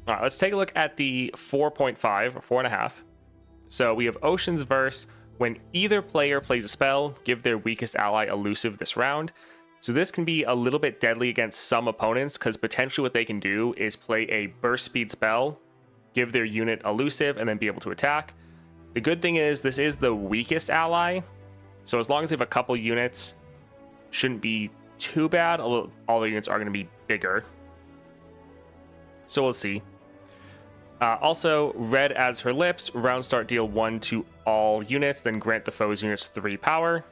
All right, let's take a look at the 4.5 or 4.5. So we have Ocean's Verse. When either player plays a spell, give their weakest ally elusive this round. So this can be a little bit deadly against some opponents because potentially what they can do is play a burst speed spell, give their unit elusive, and then be able to attack. The good thing is this is the weakest ally. So as long as they have a couple units, shouldn't be too bad, although all the units are going to be bigger. So we'll see. Also, red adds her lips. Round start, deal 1 to all units, then grant the foe's units 3 power.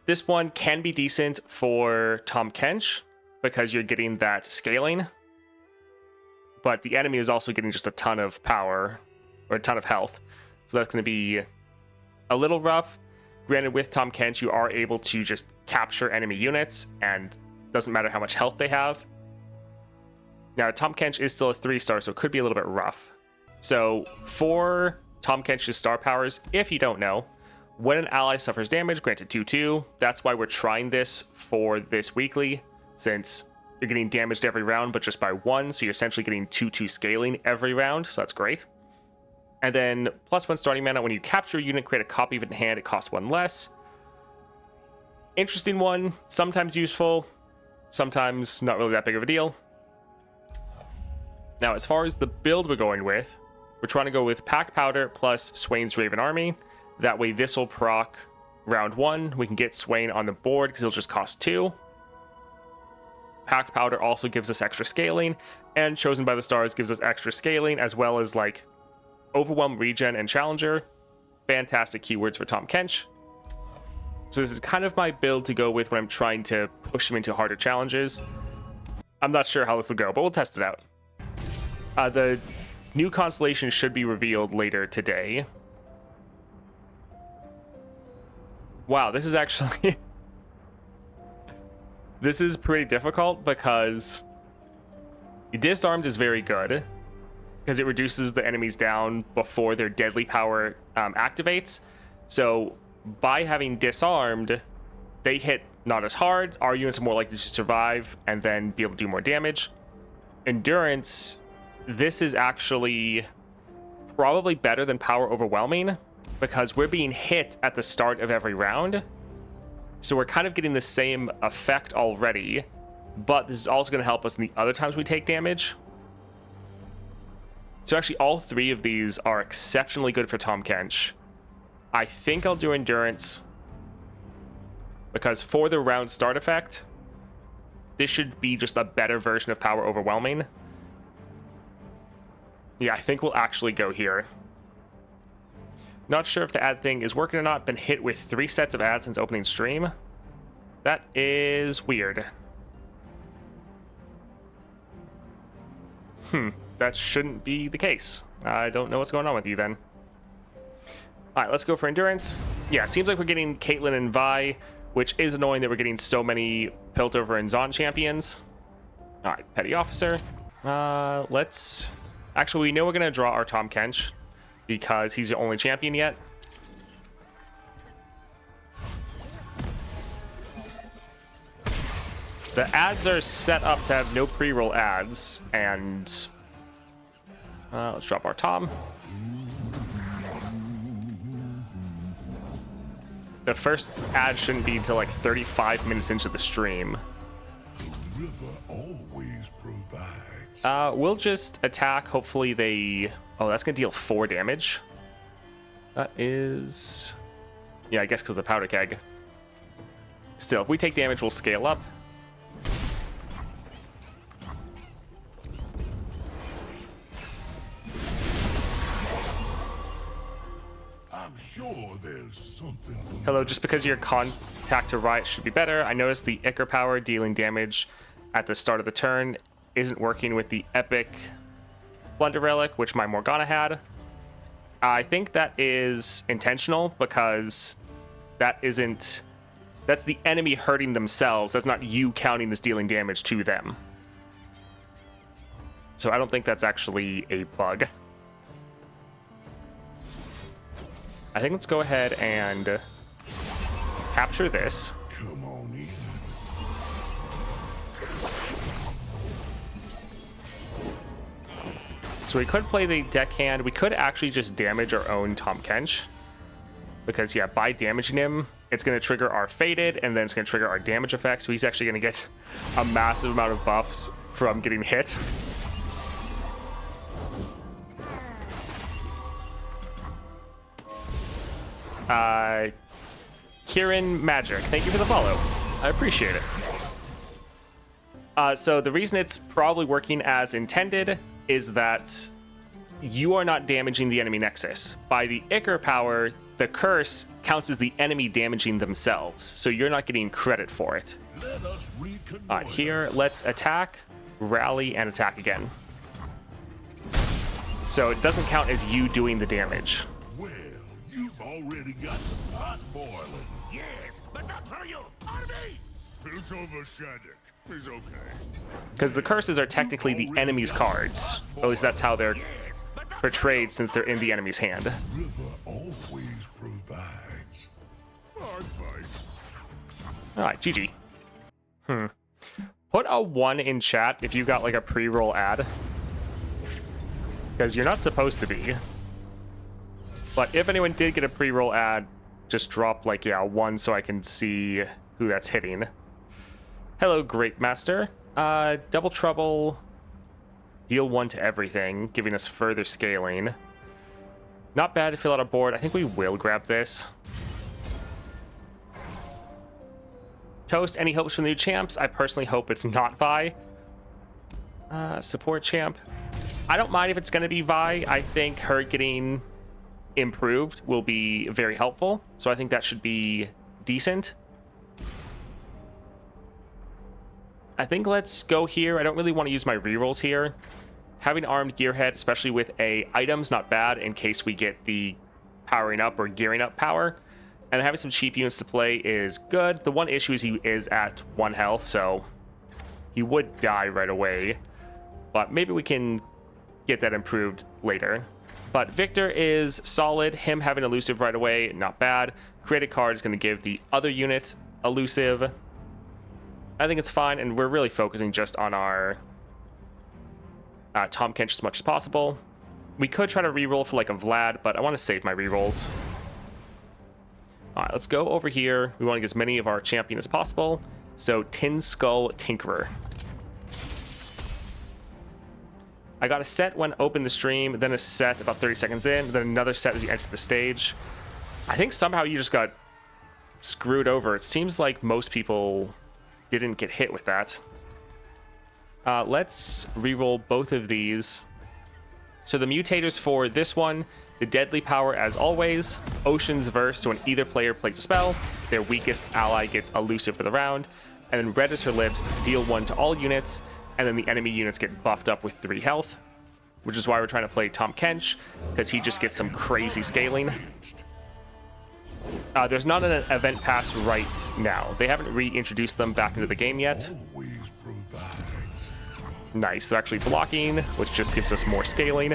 This one can be decent for Tahm Kench because you're getting that scaling. But the enemy is also getting just a ton of power or a ton of health. So that's going to be a little rough. Granted, with Tahm Kench, you are able to just capture enemy units and doesn't matter how much health they have. Now, Tahm Kench is still a 3-star, so it could be a little bit rough. So for Tahm Kench's star powers, if you don't know, when an ally suffers damage, grant it 2/2. That's why we're trying this for this weekly, since you're getting damaged every round, but just by 1, so you're essentially getting 2/2 scaling every round, so that's great. And then +1 starting mana. When you capture a unit, create a copy of it in hand, it costs 1 less. Interesting one, sometimes useful, sometimes not really that big of a deal. Now, as far as the build we're going with, we're trying to go with Pack Powder plus Swain's Raven Army. That way this will proc round 1. We can get Swain on the board because it'll just cost 2. Pack Powder also gives us extra scaling, and Chosen by the Stars gives us extra scaling, as well as like Overwhelm, Regen, and Challenger. Fantastic keywords for Tahm Kench. So this is kind of my build to go with when I'm trying to push him into harder challenges. I'm not sure how this will go, but we'll test it out. The new constellation should be revealed later today. Wow, this is actually... This is pretty difficult because Disarmed is very good because it reduces the enemies down before their deadly power activates. So by having Disarmed, they hit not as hard. Our units are more likely to survive and then be able to do more damage. Endurance, this is actually probably better than Power Overwhelming because we're being hit at the start of every round. So we're kind of getting the same effect already, but this is also going to help us in the other times we take damage. So actually all 3 of these are exceptionally good for Tahm Kench. I think I'll do Endurance because for the round start effect, this should be just a better version of Power Overwhelming. Yeah, I think we'll actually go here. Not sure if the ad thing is working or not. Been hit with 3 sets of ads since opening stream. That is weird. That shouldn't be the case. I don't know what's going on with you then. All right, let's go for Endurance. Yeah, it seems like we're getting Caitlyn and Vi, which is annoying that we're getting so many Piltover and Zon champions. All right, Petty Officer. Let's... Actually, we know we're going to draw our Tahm Kench because he's the only champion yet. The ads are set up to have no pre-roll ads, and let's drop our Tahm. The first ad shouldn't be until like 35 minutes into the stream. The river always provides. We'll just attack. Hopefully they... Oh, that's going to deal 4 damage. That is... Yeah, I guess because of the powder keg. Still, if we take damage, we'll scale up. I'm sure there's something. Hello, just because your contact to Riot should be better. I noticed the Ichor power dealing damage at the start of the turn isn't working with the epic Plunder Relic, which my Morgana had. I think that is intentional because that isn't... That's the enemy hurting themselves. That's not you counting as dealing damage to them. So I don't think that's actually a bug. I think let's go ahead and capture this. Come on in. So we could play the deckhand. We could actually just damage our own Tahm Kench. Because, yeah, by damaging him, it's going to trigger our Faded, and then it's going to trigger our damage effect. So he's actually going to get a massive amount of buffs from getting hit. Kieran Magic, thank you for the follow. I appreciate it. So the reason it's probably working as intended is that you are not damaging the enemy nexus. By the Ichor power, the curse counts as the enemy damaging themselves, so you're not getting credit for it. Here, let's attack, rally, and attack again. So it doesn't count as you doing the damage. Well, you've already got the pot boiling. Yes, but not for you, army! It's over, Shandik. It's okay. Because the curses are technically the enemy's cards. Or at least that's how they're portrayed since they're in the enemy's hand. River always provides. Hard fight. Alright, GG. Put a 1 in chat if you got like a pre-roll ad. Because you're not supposed to be. But if anyone did get a pre-roll ad, just drop like, yeah, 1 so I can see who that's hitting. Hello, Great Master. Double Trouble. Deal 1 to everything, giving us further scaling. Not bad to fill out a board. I think we will grab this. Toast, any hopes from the new champs? I personally hope it's not Vi. Support champ. I don't mind if it's going to be Vi. I think her getting improved will be very helpful. So I think that should be decent. I think let's go here. I don't really want to use my rerolls here. Having armed gearhead, especially with a item's not bad in case we get the powering up or gearing up power. And having some cheap units to play is good. The one issue is he is at 1 health, so he would die right away. But maybe we can get that improved later. But Victor is solid. Him having elusive right away, not bad. Created card is going to give the other unit elusive. I think it's fine, and we're really focusing just on our Tahm Kench as much as possible. We could try to reroll for like a Vlad, but I want to save my rerolls. All right, let's go over here. We want to get as many of our champion as possible. So Tin Skull Tinkerer. I got a set when open the stream, then a set about 30 seconds in, then another set as you enter the stage. I think somehow you just got screwed over. It seems like most people didn't get hit with that. Let's reroll both of these. So the mutators for this one, the deadly power as always, Ocean's Verse, so when either player plays a spell, their weakest ally gets elusive for the round, and then Red as Her Lips, deal 1 to all units, and then the enemy units get buffed up with 3 health, which is why we're trying to play Tahm Kench, because he just gets some crazy scaling. There's not an event pass right now. They haven't reintroduced them back into the game yet. Always provides. Nice, they're actually blocking, which just gives us more scaling.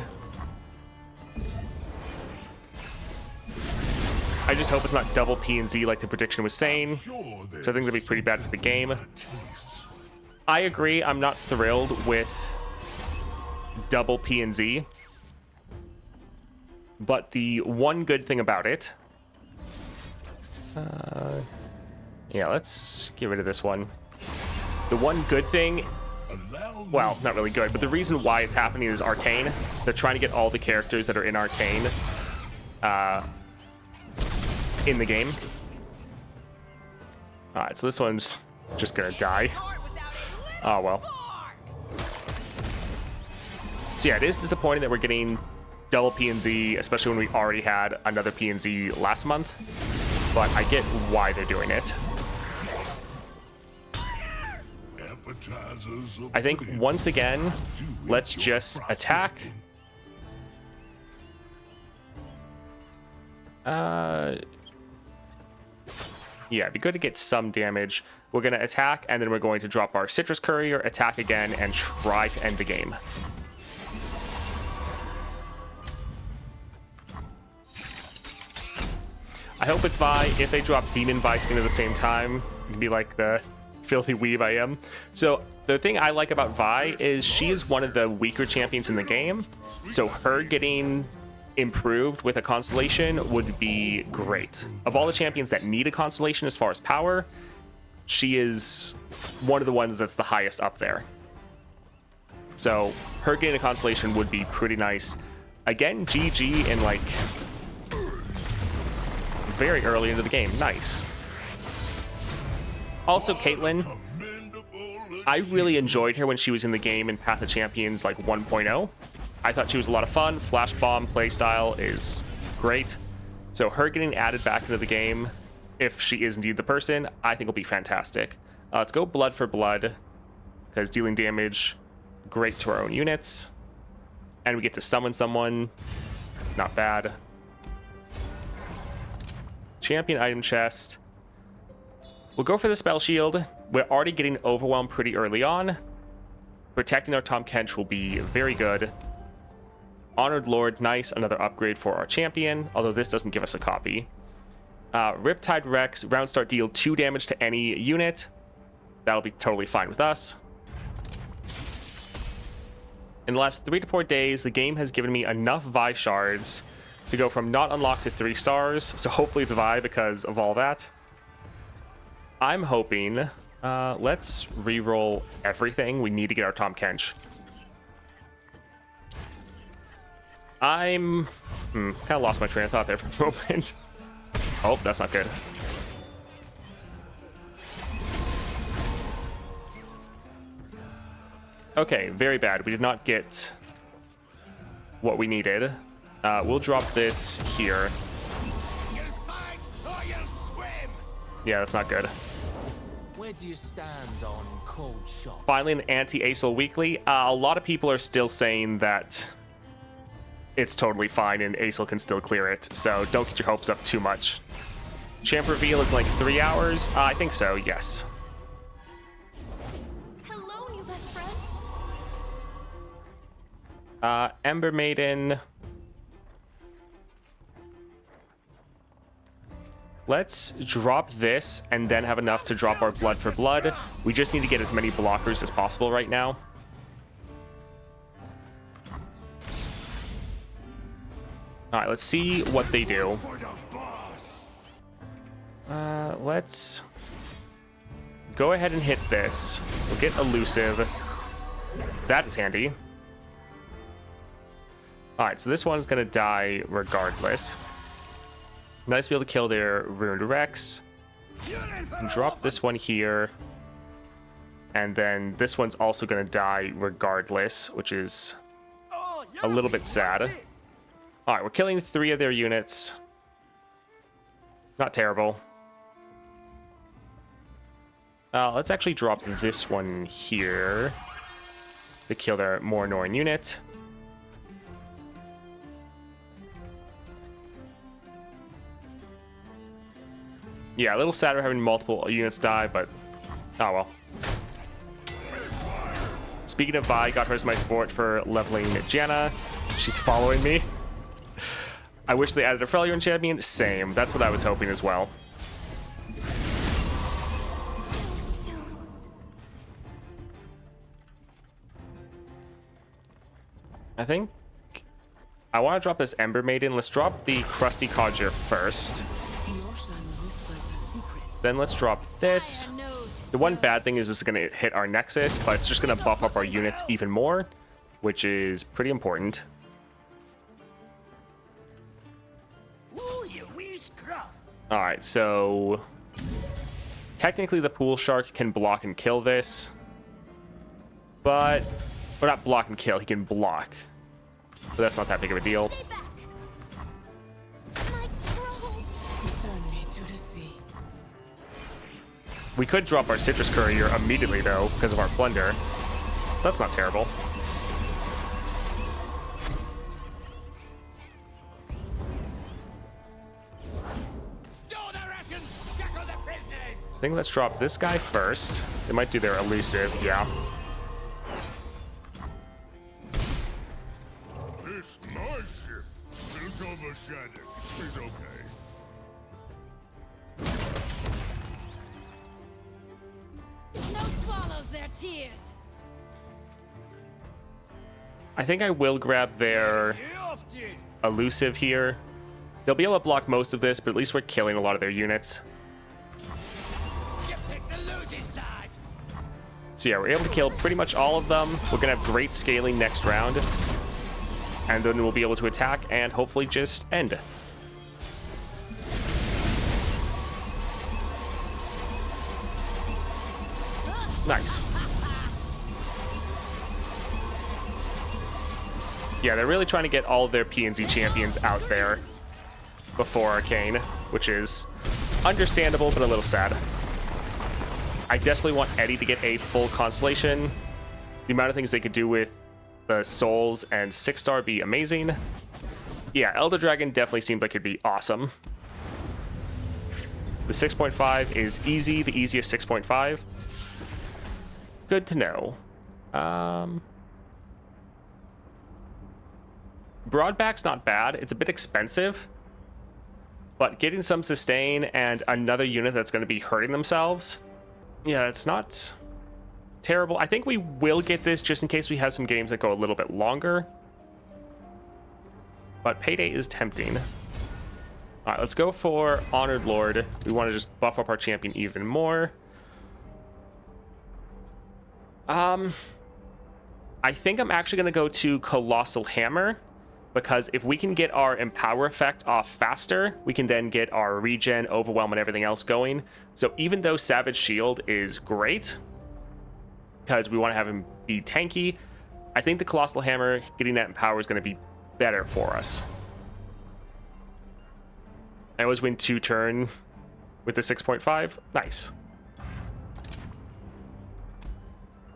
I just hope it's not double P and Z like the prediction was saying. So I think that'd be pretty bad for the game. I agree, I'm not thrilled with double P and Z. But the one good thing about it... yeah, let's get rid of this one. The one good thing... Well, not really good, but the reason why it's happening is Arcane. They're trying to get all the characters that are in Arcane in the game. Alright, so this one's just gonna die. Oh, well. So yeah, it is disappointing that we're getting double P&Z, especially when we already had another P&Z last month. But I get why they're doing it. I think once again, let's just attack. Yeah, it'd be good to get some damage. We're going to attack, and then we're going to drop our Citrus Courier, attack again, and try to end the game. I hope it's Vi. If they drop Demon Visking at the same time, it can be like the filthy weeb I am. So the thing I like about Vi is she is one of the weaker champions in the game, So her getting improved with a constellation would be great. Of all the champions that need a constellation as far as power, she is one of the ones that's the highest up there. So her getting a constellation would be pretty nice. Again, GG in like very early into the game. Nice. Also, Caitlyn, I really enjoyed her when she was in the game in Path of Champions like 1.0. I thought she was a lot of fun. Flash Bomb playstyle is great. So her getting added back into the game, if she is indeed the person, I think will be fantastic. Let's go blood for blood, because dealing damage, great to our own units. And we get to summon someone. Not bad. Champion item chest. We'll go for the spell shield. We're already getting overwhelmed pretty early on. Protecting our Tahm Kench will be very good. Honored Lord, nice. Another upgrade for our champion, although this doesn't give us a copy. Riptide Rex, round start deal 2 damage to any unit. That'll be totally fine with us. In the last 3 to 4 days, the game has given me enough Vi shards to go from not unlocked to 3 stars. So hopefully it's Vi because of all that. I'm hoping... let's re-roll everything. We need to get our Tahm Kench. I'm... kind of lost my train of thought there for a moment. Oh, that's not good. Okay, very bad. We did not get what we needed. We'll drop this here. Yeah, that's not good. Where do you stand on cold shots? Finally, an anti-ASL weekly. A lot of people are still saying that it's totally fine and ASL can still clear it, so don't get your hopes up too much. Champ reveal is like 3 hours? I think so, yes. Hello, new best friend. Ember Maiden. Let's drop this and then have enough to drop our blood for blood. We just need to get as many blockers as possible right now. All right, let's see what they do. Let's go ahead and hit this. We'll get elusive. That is handy. All right, so this one's gonna die regardless. Nice to be able to kill their Ruined Rex. Drop this one here. And then this one's also going to die regardless, which is a little bit sad. Alright, we're killing 3 of their units. Not terrible. Let's actually drop this one here to kill their more annoying unit. Yeah, a little sadder having multiple units die, but oh well. Speaking of Vi, got her as my support for leveling Janna. She's following me. I wish they added a Freljorn champion. Same. That's what I was hoping as well. I think I want to drop this Ember Maiden. Let's drop the Crusty Codger first. Then let's drop this. The one bad thing is this is going to hit our Nexus, but it's just going to buff up our units even more, which is pretty important. Alright, so technically the Pool Shark can block and kill this, but, or not block and kill, he can block. But that's not that big of a deal. We could drop our Citrus Courier immediately, though, because of our Plunder. That's not terrible. I think let's drop this guy first. They might do their elusive, yeah. It's my ship. Built over Shattuck is okay. Snow swallows their tears. I think I will grab their elusive here. They'll be able to block most of this, but at least we're killing a lot of their units. So yeah, we're able to kill pretty much all of them. We're going to have great scaling next round. And then we'll be able to attack and hopefully just end. Nice. Yeah, they're really trying to get all of their PNZ champions out there before Arcane, which is understandable, but a little sad. I desperately want Eddie to get a full Constellation. The amount of things they could do with the Souls and 6-star be amazing. Yeah, Elder Dragon definitely seemed like it'd be awesome. The 6.5 is easy, the easiest 6.5. Good to know. Broadback's not bad. It's a bit expensive, but getting some sustain and another unit that's going to be hurting themselves, yeah, it's not terrible. I think we will get this just in case we have some games that go a little bit longer, but Payday is tempting. All right, let's go for Honored Lord. We want to just buff up our champion even more. I think I'm actually going to go to Colossal Hammer, because if we can get our Empower effect off faster, we can then get our regen, overwhelm, and everything else going. So even though Savage Shield is great, because we want to have him be tanky, I think the Colossal Hammer, getting that Empower, is going to be better for us. I always win 2 turn with the 6.5. Nice.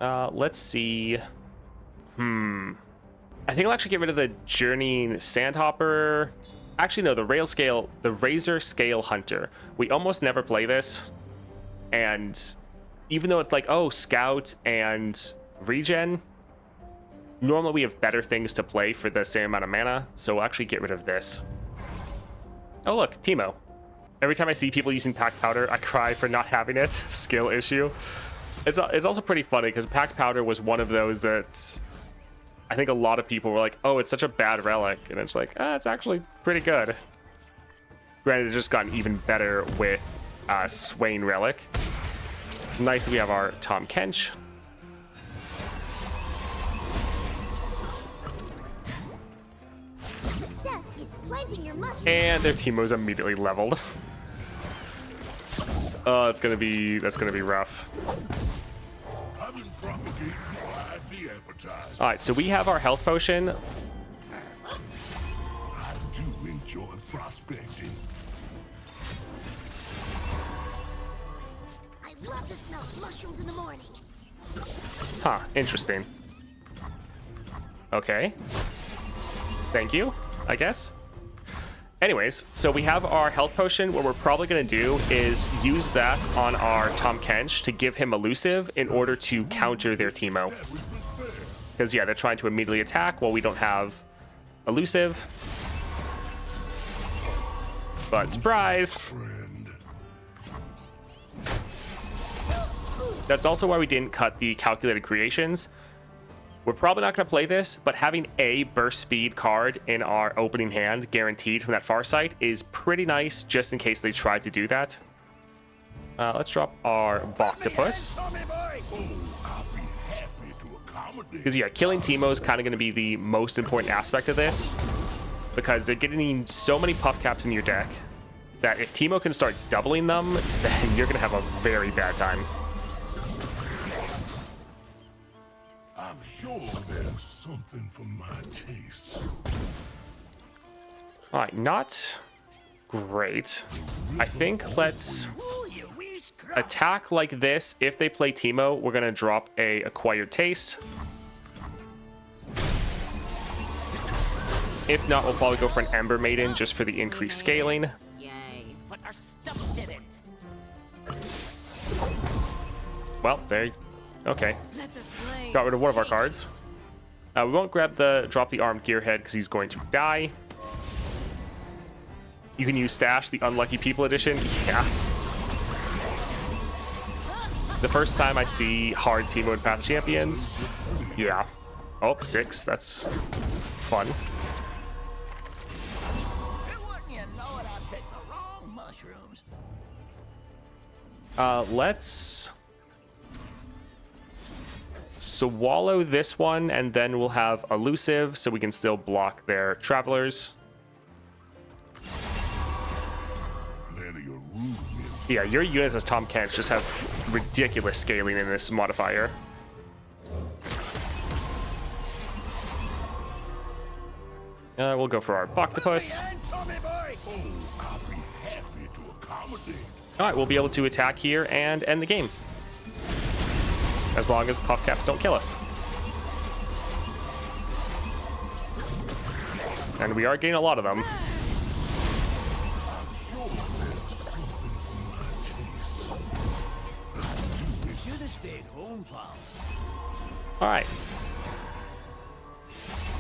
Let's see. I think I'll actually get rid of the Journeying Sandhopper. Actually, no, the Razor Scale Hunter. We almost never play this. And even though it's like, oh, Scout and Regen, normally we have better things to play for the same amount of mana. So we'll actually get rid of this. Oh, look, Teemo. Every time I see people using Pack Powder, I cry for not having it. Skill issue. It's also pretty funny because Pack Powder was one of those that I think a lot of people were like, oh, it's such a bad relic. And it's like, it's actually pretty good. Granted, it's just gotten even better with Swain Relic. Nice that we have our Tahm Kench. Success is planting your mushrooms. And their Teemo's immediately leveled. Oh, that's gonna be rough. All right, so we have our health potion. I do enjoy prospecting. I love to smell mushrooms in the morning. Huh, interesting. Okay. Thank you, I guess. Anyways, so we have our health potion. What we're probably going to do is use that on our Tahm Kench to give him elusive in order to counter their Teemo. Because, yeah, they're trying to immediately attack while we don't have elusive. But surprise! That's also why we didn't cut the calculated creations. We're probably not going to play this, but having a burst speed card in our opening hand guaranteed from that far site is pretty nice, just in case they try to do that. Let's drop our Boctopus. Because, yeah, killing Teemo is kind of going to be the most important aspect of this, because they're getting so many puff caps in your deck that if Teemo can start doubling them, then you're going to have a very bad time. I'm sure there's something for my tastes. All right, not great. I think let's attack like this. If they play Teemo, we're going to drop a Acquired Taste. If not, we'll probably go for an Ember Maiden just for the increased scaling. Yay. But our stuff did it. Well, there. Okay. Got rid of one of our cards. We won't drop the Armed Gearhead because he's going to die. You can use Stash, the Unlucky People edition. Yeah. The first time I see hard Teemo and Path Champions. Yeah. Oh, 6. That's fun. Wouldn't you know it, I picked the wrong mushrooms. Let's swallow this one, and then we'll have elusive, so we can still block their travelers. Plenty of room in Yeah, your units as Tahm Kench just have ridiculous scaling in this modifier. We'll go for our octopus. And Tommy boy. Oh, I'll be happy to accommodate. All right, we'll be able to attack here and end the game, as long as puff caps don't kill us. And we are getting a lot of them. Should have stayed home, pal. All right.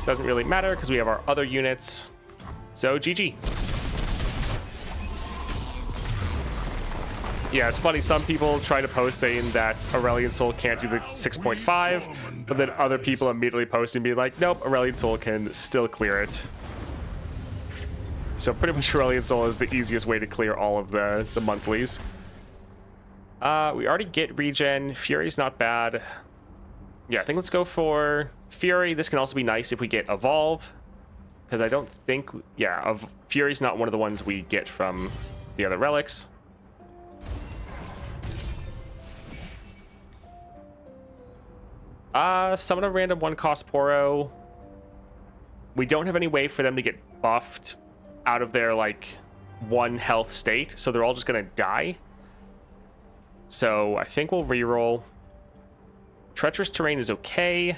Doesn't really matter because we have our other units. So GG. Yeah, it's funny. Some people try to post saying that Aurelian Soul can't do the 6.5, but then other people immediately post and be like, nope, Aurelian Soul can still clear it. So pretty much Aurelian Soul is the easiest way to clear all of the monthlies. We already get regen. Fury's not bad. Yeah, I think let's go for Fury. This can also be nice if we get Evolve, because I don't think... Yeah, Fury's not one of the ones we get from the other relics. Summon a random 1-cost Poro. We don't have any way for them to get buffed out of their, like, 1 health state, so they're all just gonna die. So I think we'll reroll. Treacherous Terrain is okay,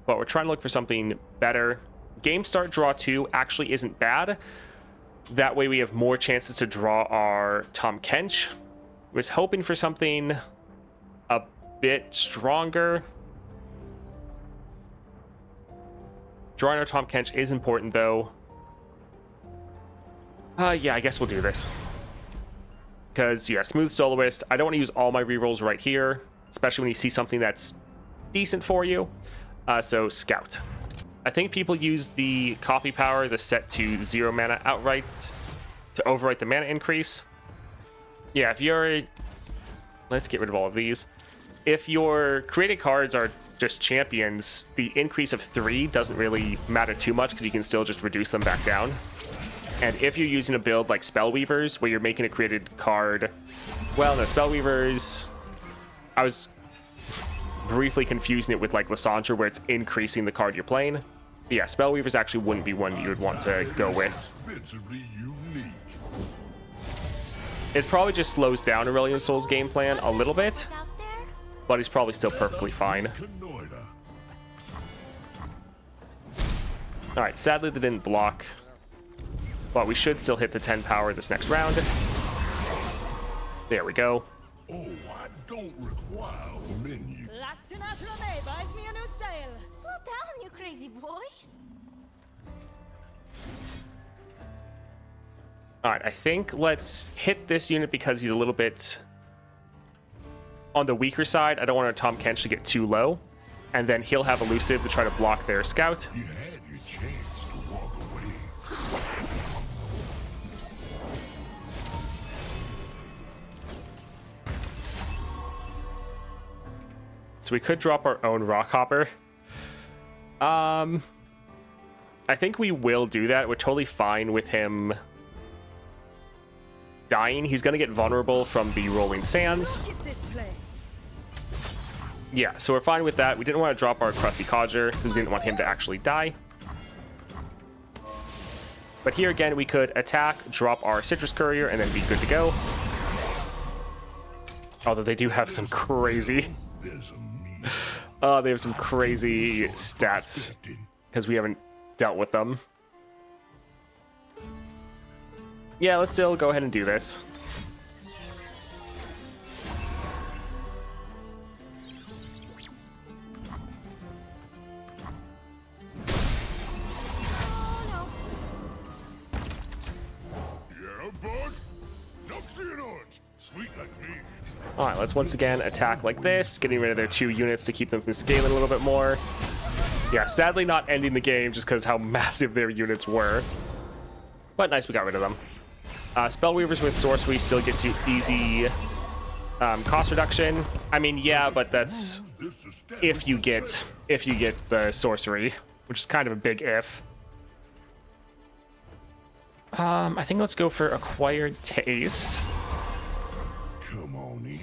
but we're trying to look for something better. Game Start Draw 2 actually isn't bad. That way we have more chances to draw our Tahm Kench. Was hoping for something a bit stronger. Drawing our Tahm Kench is important, though. Yeah, I guess we'll do this. Because, yeah, Smooth Soloist. I don't want to use all my rerolls right here, especially when you see something that's decent for you. So, Scout. I think people use the copy power, the set to 0 mana outright, to overwrite the mana increase. Yeah, if you're... Let's get rid of all of these. If your created cards are just champions, the increase of 3 doesn't really matter too much because you can still just reduce them back down. And if you're using a build like Spellweavers, where you're making a created card... Well, no, Spellweavers... I was briefly confusing it with like Lysandra, where it's increasing the card you're playing. But yeah, Spellweavers actually wouldn't be one you would want to go with. Expensively unique. It probably just slows down Aurelian Soul's game plan a little bit, Out there? but he's probably still perfectly fine. Canoida. Alright, sadly they didn't block, but we should still hit the 10 power this next round. There we go. Oh, I don't require a menu. L'astronaut Rome buys me a new sail. Slow down, you crazy boy. Alright, I think let's hit this unit because he's a little bit on the weaker side. I don't want our Tahm Kench to get too low. And then he'll have elusive to try to block their scout. You had your chance to walk away. So we could drop our own Rockhopper. I think we will do that. We're totally fine with him dying. He's going to get vulnerable from the Rolling Sands. Look at this place. Yeah, so we're fine with that. We didn't want to drop our Crusty Codger because we didn't want him to actually die. But here again, we could attack, drop our Citrus Courier, and then be good to go. Although they do have some crazy... There's a meaning. They have some crazy stats because we haven't dealt with them. Yeah, let's still go ahead and do this. Yeah, bud. Ducks in orange. Sweet like me. All right, let's once again attack like this, getting rid of their 2 units to keep them from scaling a little bit more. Yeah, sadly not ending the game just because how massive their units were. But nice we got rid of them. Spellweavers with sorcery still gets you easy cost reduction. I mean, yeah, but that's if you get the sorcery, which is kind of a big if. I think let's go for acquired taste. Come on in.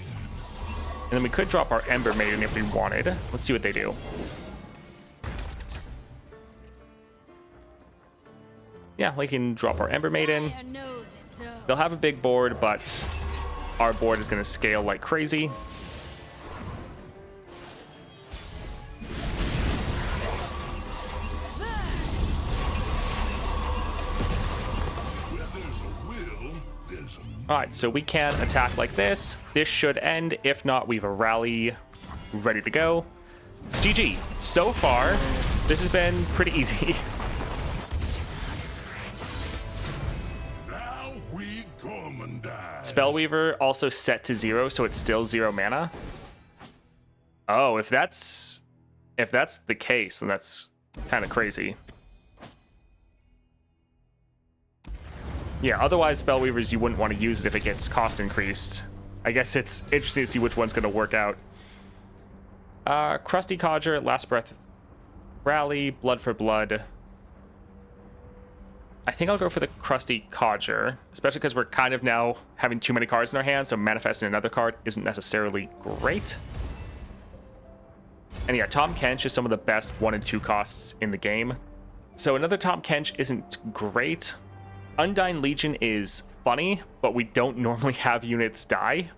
And then we could drop our Ember Maiden if we wanted. Let's see what they do. Yeah, we can drop our Ember Maiden. Fire knows it, so. They'll have a big board, but our board is going to scale like crazy. Where there's a will, there's a... All right, so we can attack like this. This should end. If not, we have a rally ready to go. GG. So far, this has been pretty easy. Now we Gormandize. Spellweaver also set to 0, so it's still 0 mana. Oh, if that's the case, then that's kind of crazy. Yeah, otherwise Spellweavers, you wouldn't want to use it if it gets cost increased. I guess it's interesting to see which one's going to work out. Crusty Codger, Last Breath Rally, Blood for Blood. I think I'll go for the Crusty Codger, especially because we're kind of now having too many cards in our hand, so manifesting another card isn't necessarily great. And yeah, Tahm Kench is some of the best 1 and 2 costs in the game. So another Tahm Kench isn't great. Undying Legion is funny, but we don't normally have units die.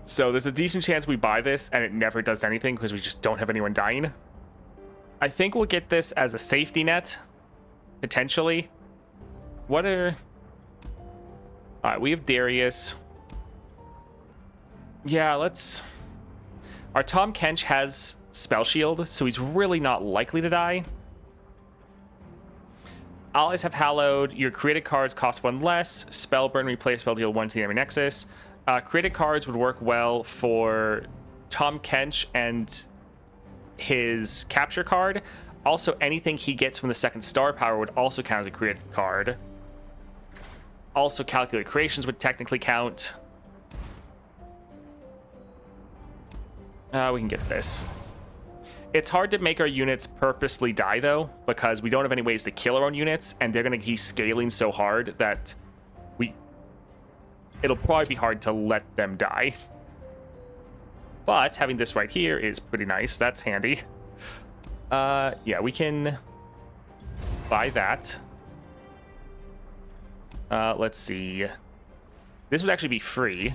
So there's a decent chance we buy this and it never does anything because we just don't have anyone dying. I think we'll get this as a safety net, potentially. What are... Alright, we have Darius. Yeah, let's... Our Tahm Kench has Spell Shield, so he's really not likely to die. Allies have Hallowed. Your created cards cost 1 less. Spell burn, replay spell, deal 1 to the enemy nexus. Created cards would work well for Tahm Kench and his capture card. Also, anything he gets from the second star power would also count as a created card. Also, calculated creations would technically count. We can get this. It's hard to make our units purposely die, though, because we don't have any ways to kill our own units, and they're going to be scaling so hard that it'll probably be hard to let them die. But having this right here is pretty nice. That's handy. Yeah, we can buy that. Let's see. This would actually be free.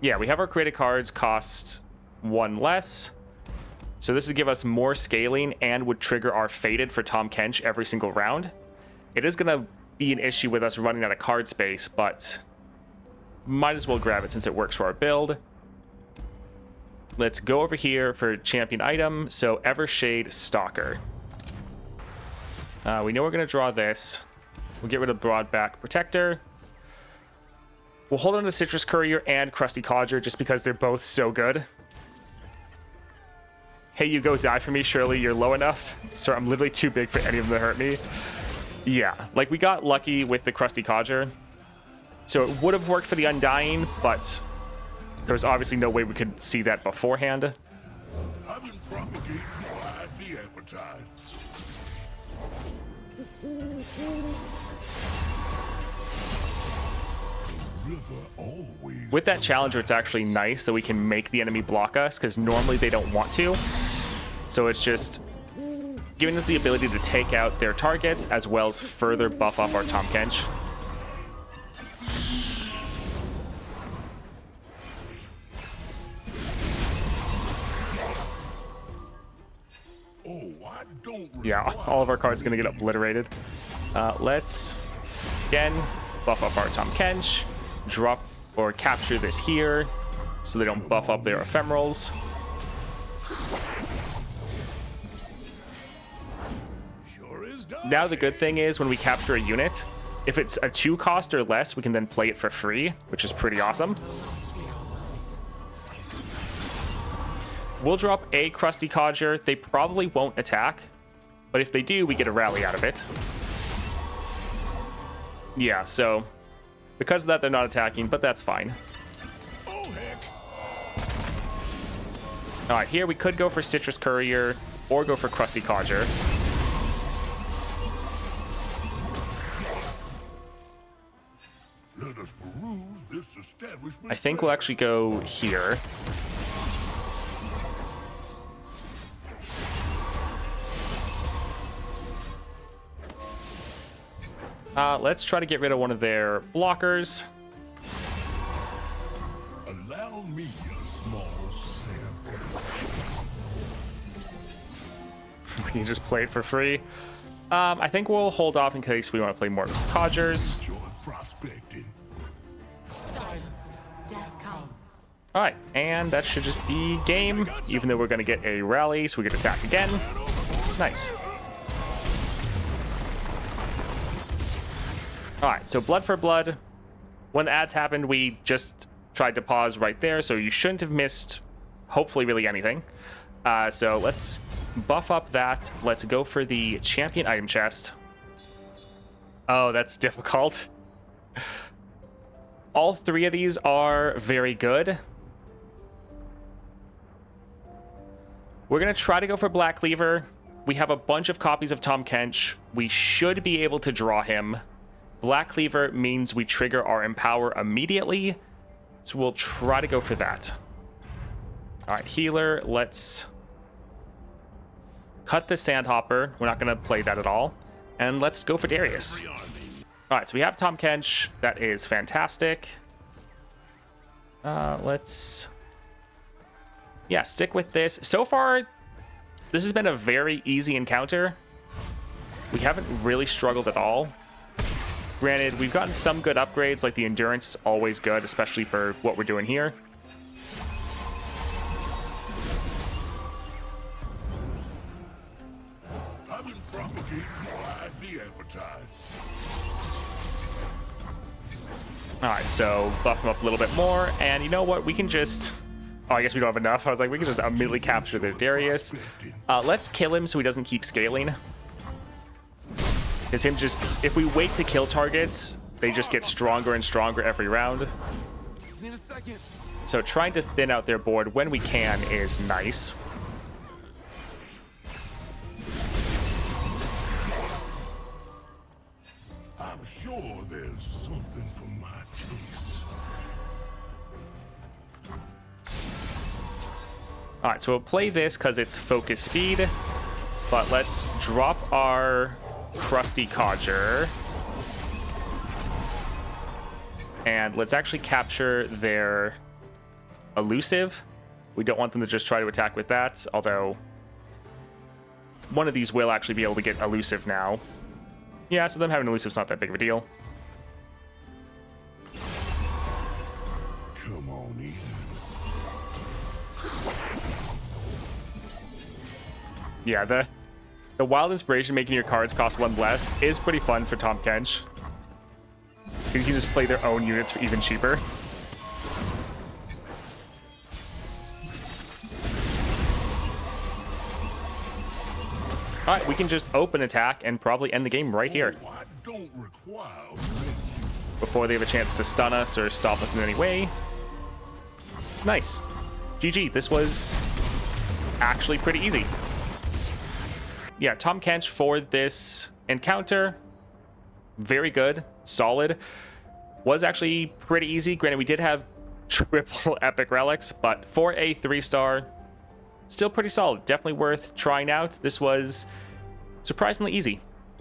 Yeah, we have our created cards cost 1 less. So this would give us more scaling and would trigger our Fated for Tahm Kench every single round. It is going to be an issue with us running out of card space, but might as well grab it since it works for our build. Let's go over here for champion item. So Evershade Stalker. We know we're going to draw this. We'll get rid of Broadback Protector. We'll hold on to Citrus Courier and Crusty Codger just because they're both so good. Hey, you go die for me. Surely you're low enough. Sir, I'm literally too big for any of them to hurt me. Yeah, like we got lucky with the Crusty Codger. So it would have worked for the Undying, but there was obviously no way we could see that beforehand. Having propagated wide the appetite. With that Challenger, it's actually nice that we can make the enemy block us, because normally they don't want to. So it's just giving us the ability to take out their targets, as well as further buff up our Tahm Kench. Yeah, all of our cards going to get obliterated. Let's, again, buff up our Tahm Kench. Drop or capture this here so they don't buff up their ephemerals. Now the good thing is when we capture a unit, if it's a 2 cost or less, we can then play it for free, which is pretty awesome. We'll drop a Crusty Codger. They probably won't attack, but if they do, we get a rally out of it. Yeah, so because of that, they're not attacking, but that's fine. Oh, heck. All right, here we could go for Citrus Courier or go for Crusty Codger. Let us peruse this establishment. I think we'll actually go here. Let's try to get rid of one of their blockers. Allow me a small sample. We just play it for free. I think we'll hold off in case we want to play more Codgers. Enjoy prospecting. Silence. Death comes. All right, and that should just be game, even though we're going to get a rally, so we get attack again. Nice. All right, so blood for blood. When the ads happened, we just tried to pause right there, so you shouldn't have missed, hopefully, really anything. So let's buff up that. Let's go for the champion item chest. Oh, that's difficult. All three of these are very good. We're going to try to go for Black Cleaver. We have a bunch of copies of Tahm Kench. We should be able to draw him. Black Cleaver means we trigger our Empower immediately, so we'll try to go for that. All right, healer, let's cut the Sandhopper. We're not going to play that at all. And let's go for Darius. All right, so we have Tahm Kench. That is fantastic. Let's... Yeah, stick with this. So far, this has been a very easy encounter. We haven't really struggled at all. Granted, we've gotten some good upgrades, like the endurance is always good, especially for what we're doing here. I've been propagating the appetite. All right, so buff him up a little bit more, and you know what? We can just... Oh, I guess we don't have enough. I was like, we can just immediately capture the Darius. Let's kill him so he doesn't keep scaling. Because him just... If we wait to kill targets, they just get stronger and stronger every round. Need a second. So trying to thin out their board when we can is nice. I'm sure there's something for my taste. All right, so we'll play this because it's focus speed. But let's drop our Crusty Codger. And let's actually capture their Elusive. We don't want them to just try to attack with that, although one of these will actually be able to get Elusive now. Yeah, so them having Elusive's not that big of a deal. Come on in. Yeah, the Wild Inspiration making your cards cost one less is pretty fun for Tahm Kench. You can just play their own units for even cheaper. Alright, we can just open attack and probably end the game right here. Oh, I don't require Before they have a chance to stun us or stop us in any way. Nice. GG, this was actually pretty easy. Yeah, Tahm Kench for this encounter, very good, solid. Was actually pretty easy. Granted, we did have triple epic relics, but for a 3-star, still pretty solid. Definitely worth trying out. This was surprisingly easy.